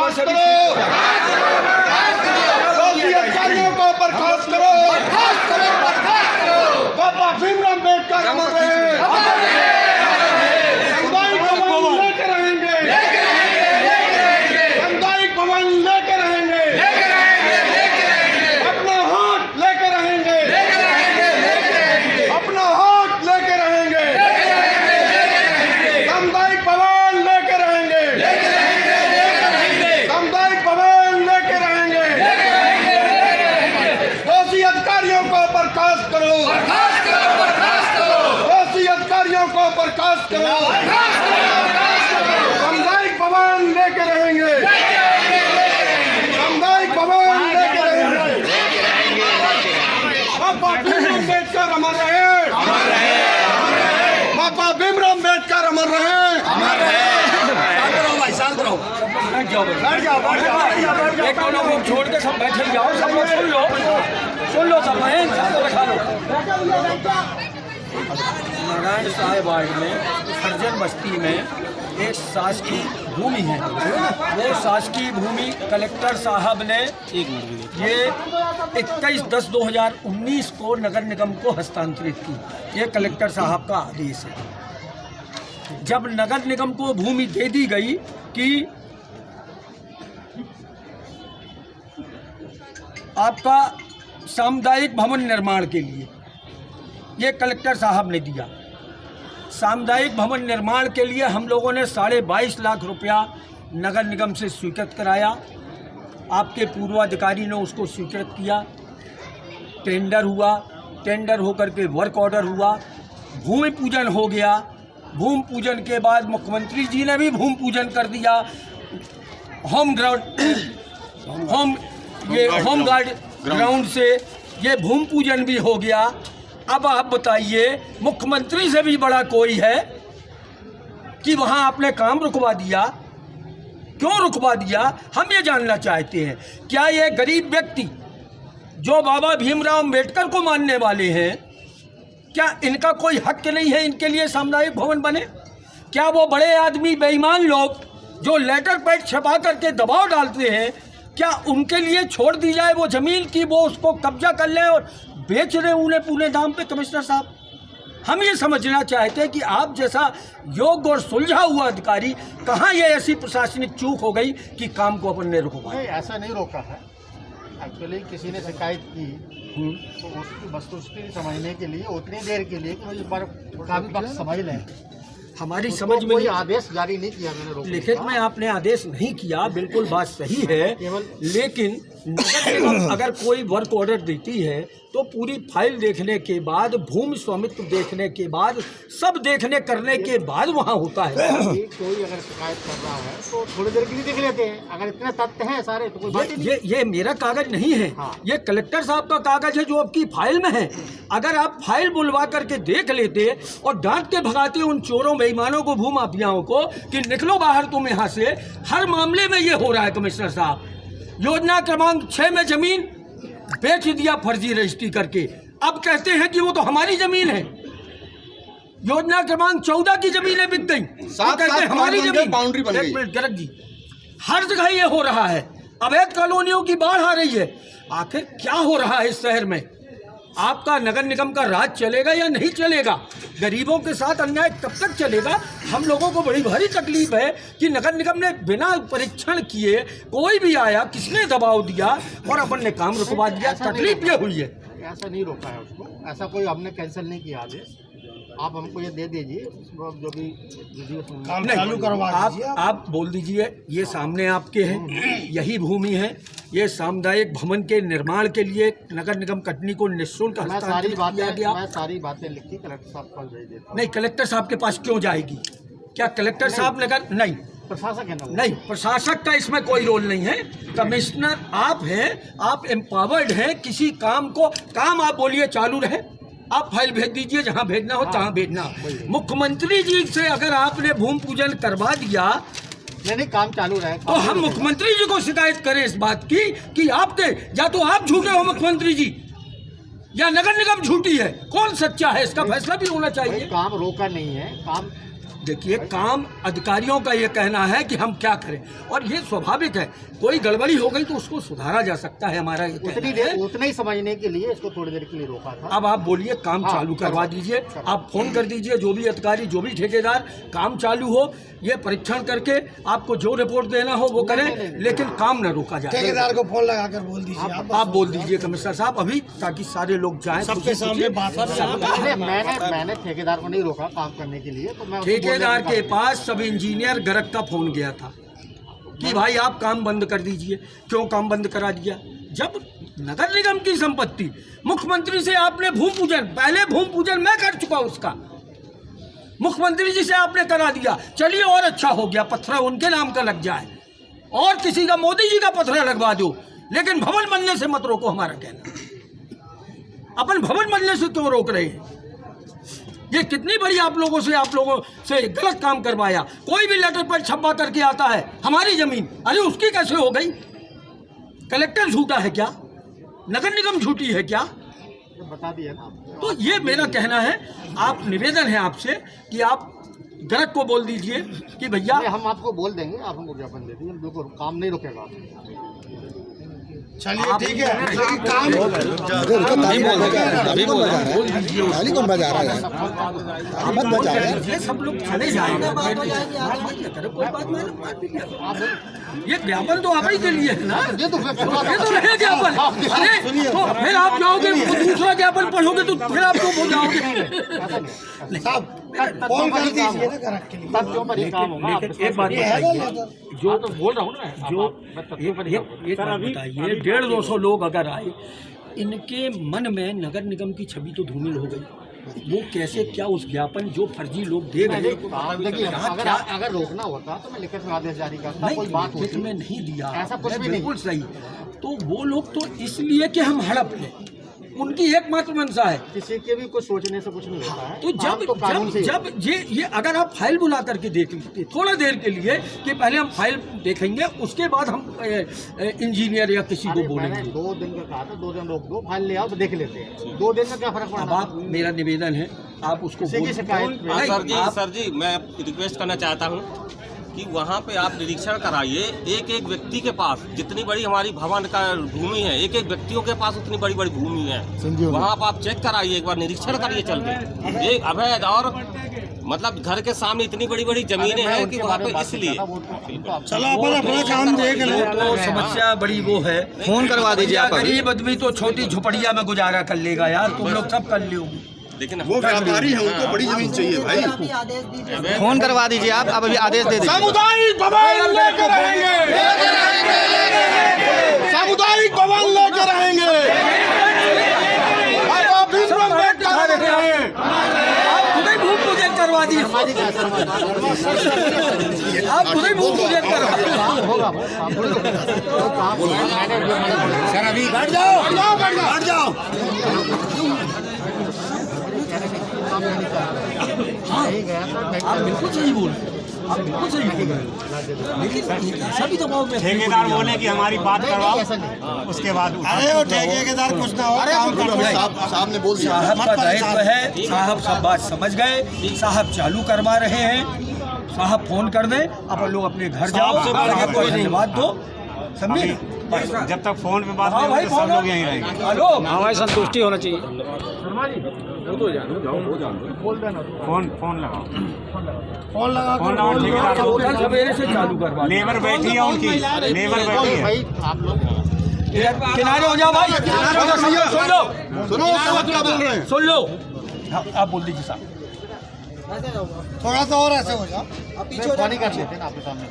बर्खास्त करो, दोषी अधिकारियों को बर्खास्त करो, बाबा भीमराव अम्बेडकर अमर रहे, सामुदायिक भवन लेके रहेंगे, सामुदायिक भवन लेके रहेंगे, अपना हाथ लेके रहेंगे, अपना हाथ लेके रहेंगे, सामुदायिक भवन लेके रहेंगे, सामुदायिक भवन लेके रहेंगे, दोषी अधिकारियों को बर्खास्त करो, दोषी अधिकारियों को बर्खास्त करो, सामुदायिक भवन लेके रहेंगे, सामुदायिक भवन लेके रहेंगे, बाबा भीमराव अम्बेडकर अमर रहे, बाबा भीमराव अम्बेडकर अमर रहे। एक दोनों को छोड़ के सब बैठे जाओ, सब लोग सुन लो सब बहन बैठा लो। नारायण साहेब वार्ड में हरजन बस्ती में एक शासकीय भूमि है, वो शासकीय भूमि कलेक्टर साहब ने ये 21/10/2019 को नगर निगम को हस्तांतरित की। ये कलेक्टर साहब का आदेश है। जब नगर निगम को भूमि दे दी गई कि आपका सामुदायिक भवन निर्माण के लिए, ये कलेक्टर साहब ने दिया। सामुदायिक भवन निर्माण के लिए हम लोगों ने 22.5 लाख रुपया नगर निगम से स्वीकृत कराया। आपके पूर्वाधिकारी ने उसको स्वीकृत किया, टेंडर हुआ, टेंडर होकर के वर्क ऑर्डर हुआ, भूमि पूजन हो गया। भूमि पूजन के बाद मुख्यमंत्री जी ने भी भूमि पूजन कर दिया। होम गार्ड ग्राउंड से ये भूमि पूजन भी हो गया। अब आप बताइए, मुख्यमंत्री से भी बड़ा कोई है कि वहाँ आपने काम रुकवा दिया? क्यों रुकवा दिया, हम ये जानना चाहते हैं। क्या ये गरीब व्यक्ति जो बाबा भीमराव अम्बेडकर को मानने वाले हैं, क्या इनका कोई हक नहीं है इनके लिए सामुदायिक भवन बने? क्या वो बड़े आदमी बेईमान लोग जो लेटर पैड छपा करके दबाव डालते हैं, क्या उनके लिए छोड़ दी जाए वो ज़मीन की वो उसको कब्जा कर लें और बेच रहे उन्हें पूरे दाम पे? कमिश्नर साहब, हम ये समझना चाहते हैं कि आप जैसा योग्य और सुलझा हुआ अधिकारी, कहाँ ये ऐसी प्रशासनिक चूक हो गई कि काम को अपन ने रोका? ऐसा नहीं रोका है। एक्चुअली किसी ने शिकायत की तो उसकी वस्तुस्थिति समझने के लिए उतनी देर के लिए कि एक बार काफी वक्त समझ लें। हमारी समझ में कोई आदेश जारी नहीं किया मैंने रोकने लिखित में आपने आदेश नहीं किया, बिल्कुल बात सही है। लेकिन नगर निगम अगर कोई वर्क ऑर्डर देती है तो पूरी फाइल देखने के बाद, भूमि स्वामित्व देखने के बाद, सब देखने करने के बाद वहाँ होता है। कोई अगर शिकायत कर रहा है तो थोड़ी देर के लिए देख लेते हैं। अगर इतने तथ्य हैं सारे तो कोई बात नहीं। ये मेरा कागज नहीं है, ये कलेक्टर साहब का कागज है जो आपकी फाइल में है। अगर आप फाइल बुलवा करके देख लेते और डांट के भगाते उन चोरों बेईमानों को, भूमाफियाओं को कि निकलो बाहर तुम यहाँ से। हर मामले में ये हो रहा है कमिश्नर साहब। योजना क्रमांक 6 में जमीन बेच दिया फर्जी रजिस्ट्री करके, अब कहते हैं कि वो तो हमारी जमीन है। योजना क्रमांक 14 की जमीनें बिक गई, कहते हैं हमारी जमीन। बाउंड्री बन गई। गरज जी, हर जगह ये हो रहा है। अवैध कॉलोनियों की बाढ़ आ रही है। आखिर क्या हो रहा है इस शहर में? आपका नगर निगम का राज चलेगा या नहीं चलेगा? गरीबों के साथ अन्याय कब तक चलेगा? हम लोगों को बड़ी भारी तकलीफ है कि नगर निगम ने बिना परीक्षण किए कोई भी आया, किसने दबाव दिया और अपन ने काम रुकवा दिया। तकलीफ ये हुई है। ऐसा नहीं रोका है उसको, ऐसा कोई हमने कैंसिल नहीं किया आदेश। आप हमको ये दे दीजिए, जो भी काम चालू करवा दीजिए। आप बोल दीजिए, ये सामने आपके हैं, यही भूमि है। ये सामुदायिक भवन के निर्माण के लिए नगर निगम कटनी को निःशुल्क हस्तांतरित किया गया। मैं सारी बातें लिख के कलेक्टर साहब को भेज देता हूं। नहीं, कलेक्टर साहब के पास क्यों जाएगी? क्या कलेक्टर साहब नगर नहीं, प्रशासक है ना? नहीं, प्रशासक का इसमें कोई रोल नहीं है। कमिश्नर आप हैं, आप एम्पावर्ड हैं। किसी काम को, काम आप बोलिए चालू रहे, आप फाइल भेज दीजिए, जहां भेजना हो तहां भेजना। मुख्यमंत्री जी से अगर आपने भूमि पूजन करवा दिया, नहीं काम चालू रहे, तो हम मुख्यमंत्री जी को शिकायत करें इस बात की कि आपके, या तो आप झूठे हो मुख्यमंत्री जी, या नगर निगम झूठी है। कौन सच्चा है, इसका फैसला भी होना चाहिए। काम रोका नहीं है, काम देखिए, काम अधिकारियों का ये कहना है कि हम क्या करें, और ये स्वाभाविक है, कोई गड़बड़ी हो गई तो उसको सुधारा जा सकता है, हमारा ये कहना है। उतना ही समझने के लिए इसको थोड़ी देर के लिए रोका था। अब आप बोलिए, काम हाँ, चालू करवा दीजिए, आप फोन कर दीजिए, जो भी अधिकारी, जो भी ठेकेदार, काम चालू हो, ये परीक्षण करके आपको जो रिपोर्ट देना हो वो करें, लेकिन काम न रोका जाए। ठेकेदार को फोन लगाकर बोल दीजिए आप बोल दीजिए कमिश्नर साहब अभी, ताकि सारे लोग जाएं, सबके सामने बात। मैंने ठेकेदार को नहीं रोका काम करने के लिए, तो मैं ठेकेदार के पास सब इंजीनियर गर्ग का फोन गया था कि भाई आप काम बंद कर दीजिए। क्यों काम बंद करा दिया? जब नगर निगम की संपत्ति, मुख्यमंत्री से आपने भूमि पूजन, पहले भूमि पूजन मैं कर चुका, उसका मुख्यमंत्री जी से आपने करा दिया, चलिए और अच्छा हो गया, पत्थर उनके नाम का लग जाए और किसी का, मोदी जी का पत्थर लगवा दो, लेकिन भवन बनने से मत रोको। हमारा कहना, अपन भवन बनने से क्यों रोक रहे हैं? ये कितनी बड़ी आप लोगों से गलत काम करवाया। कोई भी लेटर पर छपा करके आता है हमारी जमीन, अरे उसकी कैसे हो गई? कलेक्टर झूठा है क्या? नगर निगम झूठी है क्या? बता दिया ना। तो ये मेरा कहना है, आप, निवेदन है आपसे कि आप गर्ग को बोल दीजिए कि भैया, हम आपको बोल देंगे, आप हमको ज्ञापन दे दीजिए, बिल्कुल काम नहीं रुकेगा। चलिए ठीक है, लेकिन काम गाली कौन बजा रहा है? मत बजा रहा है। ये सब लोग चले जाएंगे, कोई बात नहीं। ये ज्ञापन तो आप ही के लिए है ना, ये तो रहे ज्ञापन। अरे तो फिर आप जाओगे, दूसरा ज्ञापन पढ़ोगे तो फिर आप चुप हो जाओगे। साहब फोन कर दीजिए ना गर्ग के लिए। तब जो पर काम होगा। लेकिन एक बात बताइए, जो तो बोल रहा हूँ ना, जो एक बात बताइए, 150-200 लोग अगर आए, इनके मन में नगर निगम की छवि तो धूमिल हो गई। वो कैसे, क्या उस ज्ञापन जो फर्जी लोग दे रहे, देखिए, अगर रोकना होता तो मैं लिखित में आदेश जारी करता, कोई बात लिखित होती। में नहीं दिया, ऐसा कुछ भी नहीं। बिल्कुल सही। तो वो लोग तो इसलिए कि हम हड़प लें, उनकी एकमात्र मंशा है। किसी के भी कुछ सोचने से कुछ नहीं होता है। तो जब ये अगर आप फाइल बुला करके देख लीजिए थोड़ा देर के लिए, कि पहले हम फाइल देखेंगे, उसके बाद हम इंजीनियर या किसी को बोलेंगे। 2 दिन का कहा था, 2 दिन रोक दो, फाइल ले आओ तो देख लेते हैं। 2 दिन में क्या फर्क पड़ा? अब आप, मेरा निवेदन है, आप उसको सर जी मैं रिक्वेस्ट करना चाहता हूँ कि वहाँ पे आप निरीक्षण कराइए, एक एक व्यक्ति के पास, जितनी बड़ी हमारी भवन का भूमि है, एक एक व्यक्तियों के पास उतनी बड़ी बड़ी भूमि है, वहाँ पर आप चेक कराइए, एक बार निरीक्षण करिए चल के। ये अवैध और मतलब घर के सामने इतनी बड़ी बड़ी जमीनें हैं कि वहाँ पे, इसलिए चलो अपन अपना काम देख ले। तो समस्या बड़ी वो है, फोन करवा दीजिए आप अभी। गरीब आदमी तो छोटी झुपड़िया में गुजारा कर लेगा यार, तुम लोग सब कर लोगे। लेकिन वो व्यापारी है, उनको बड़ी जमीन चाहिए भाई। फोन करवा दीजिए आप, अभी आदेश दे दीजिए। सामुदायिक भवन लेकर रहेंगे, सामुदायिक भवन लेकर रहेंगे। ऑफिस में बैठ कर रहे हैं, आप खुद ही भूमि पूजन करवा दिए, आप खुद ही भूमि पूजन करवा दिए। होगा सर अभी बैठ जाओ, बैठ जाओ। आप बिल्कुल सही बोल रहे हैं, आप बिल्कुल सही बोल रहे हैं, लेकिन ऐसा भी दबाव में ठेकेदार बोले कि हमारी बात करवाओ, उसके बाद अरे वो ठेकेदार कुछ ना हो, काम साहब ने बोल दिया। साहब का दायित्व है, साहब सब बात समझ गए, साहब चालू करवा रहे हैं, साहब फोन कर दें, अपन लोग अपने घर जाओ, साहब को धन्यवाद दो, समझे? जब तक फोन पे बात हाँ भाई, नहीं सब लोग यहीं रहेंगे। हेलो, हमारी संतुष्टि होना चाहिए। फोन लगाओ, फोन लगा फोन लगाओ ठेकेदार को। कल सवेरे से चालू करवा, लेबर बैठी है उनकी, लेबर बैठी है। भाई आप लोग किनारे हो जाओ भाई, सुन लो, सुनो साहब क्या बोल रहे हैं। सुन लो। हाँ, आप बोल दीजिए साहब। थोड़ा सा और ऐसे हो जाओ, पानी कर लेते हैं ना आपके सामने।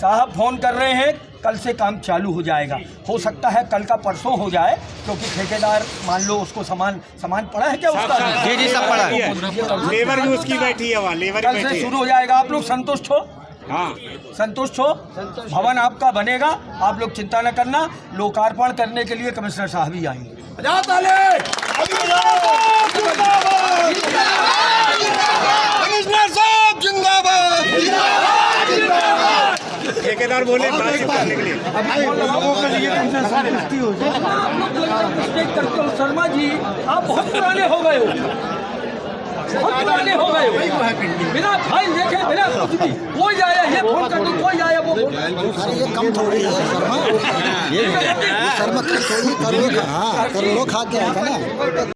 साहब फोन कर रहे हैं, कल से काम चालू हो जाएगा। हो सकता है कल का परसों हो जाए, क्योंकि ठेकेदार मान लो उसको सामान पड़ा है क्या उसका? जी जी सब पड़ा है। लेबर भी उसकी बैठी है वहाँ, लेबर कल बैठी से है। शुरू हो जाएगा। आप लोग संतुष्ट हो? हाँ, संतुष्ट हो? भवन आपका बनेगा, आप लोग चिंता न करना। लोकार्पण करने के लिए कमिश्नर साहब ही आएंगे। कमिश्नर साहब जिंदाबाद। ठेकेदार बोले बातचीत करने के लिए। लोगों के लिए संतुष्टि हो जाए। आप लोग मिस्टेक करते हो शर्मा जी, आप बहुत पुराने हो गए हो। बहुत पुराने हो गए हो। बिना फाइल देखे बिना कुछ भी कोई आया ये फोन कर दो, कोई आया वो फोन। ये कम थोड़ी है शर्मा, शर्मा कम थोड़ी, करोड़ों खा के आया था ना।